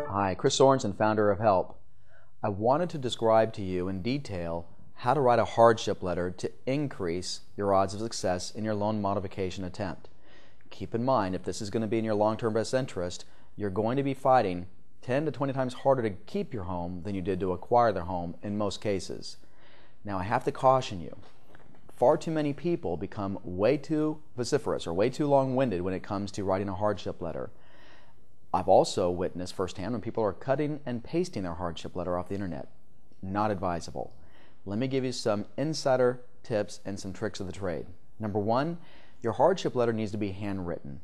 Hi, Chris Sorensen, founder of Help. I wanted to describe to you in detail how to write a hardship letter to increase your odds of success in your loan modification attempt. Keep in mind, if this is going to be in your long-term best interest, you're going to be fighting 10 to 20 times harder to keep your home than you did to acquire the home in most cases. Now, I have to caution you. Far too many people become way too vociferous or way too long-winded when it comes to writing a hardship letter. I've also witnessed firsthand when people are cutting and pasting their hardship letter off the internet. Not advisable. Let me give you some insider tips and some tricks of the trade. Number one, your hardship letter needs to be handwritten.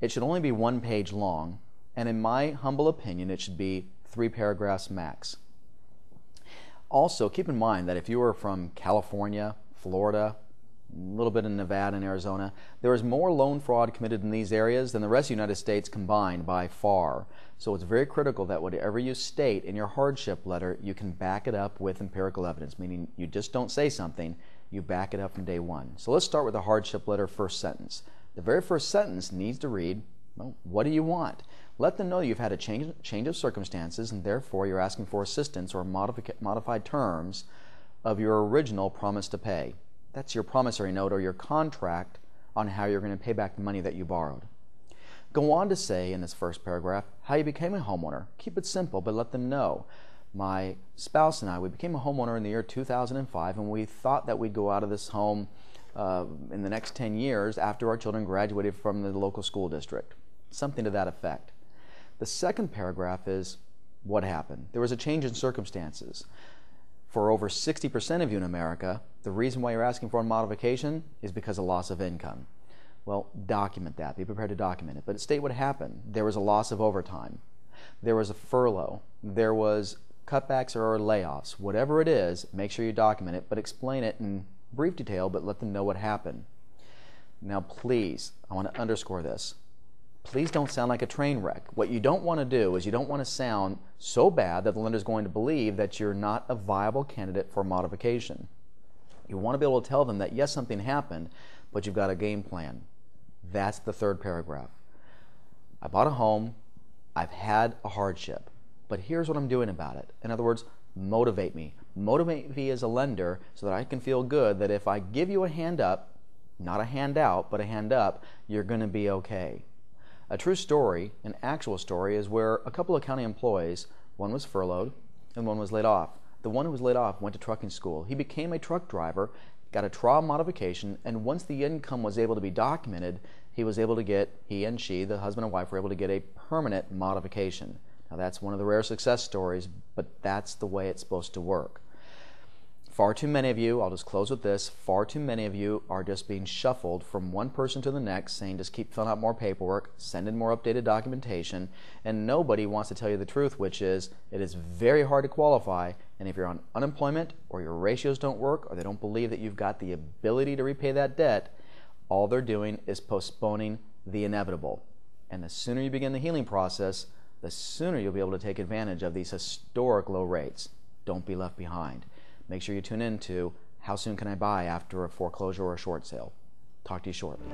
It should only be 1 page long, and in my humble opinion, it should be 3 paragraphs max. Also, keep in mind that if you are from California, Florida, a little bit in Nevada and Arizona, there is more loan fraud committed in these areas than the rest of the United States combined by far. So it's very critical that whatever you state in your hardship letter, you can back it up with empirical evidence, meaning you just don't say something, you back it up from day one. So let's start with the hardship letter first sentence. The very first sentence needs to read, well, what do you want? Let them know you've had a change of circumstances and therefore you're asking for assistance or modified terms of your original promise to pay. That's your promissory note or your contract on how you're going to pay back the money that you borrowed. Go on to say in this first paragraph how you became a homeowner. Keep it simple, but let them know. My spouse and I, we became a homeowner in the year 2005, and we thought that we'd go out of this home in the next 10 years after our children graduated from the local school district. Something to that effect. The second paragraph is what happened. There was a change in circumstances. For over 60% of you in America, the reason why you're asking for a modification is because of loss of income. Well, document that. Be prepared to document it. But state what happened. There was a loss of overtime. There was a furlough. There was cutbacks or layoffs. Whatever it is, make sure you document it, but explain it in brief detail, but let them know what happened. Now, please, I want to underscore this. Please don't sound like a train wreck. What you don't want to do is you don't want to sound so bad that the lender is going to believe that you're not a viable candidate for modification. You want to be able to tell them that yes, something happened, but you've got a game plan. That's the third paragraph. I bought a home. I've had a hardship, but here's what I'm doing about it. In other words, motivate me. Motivate me as a lender so that I can feel good that if I give you a hand up, not a handout, but a hand up, you're going to be okay. A true story, an actual story, is where a couple of county employees, one was furloughed and one was laid off. The one who was laid off went to trucking school. He became a truck driver, got a trial modification, and once the income was able to be documented, he and she, the husband and wife, were able to get a permanent modification. Now that's one of the rare success stories, but that's the way it's supposed to work. Far too many of you, I'll just close with this, far too many of you are just being shuffled from one person to the next saying just keep filling out more paperwork, send in more updated documentation, and nobody wants to tell you the truth, which is it is very hard to qualify, and if you're on unemployment or your ratios don't work or they don't believe that you've got the ability to repay that debt, all they're doing is postponing the inevitable. And the sooner you begin the healing process, the sooner you'll be able to take advantage of these historic low rates. Don't be left behind. Make sure you tune in to How Soon Can I Buy After a Foreclosure or a Short Sale. Talk to you shortly.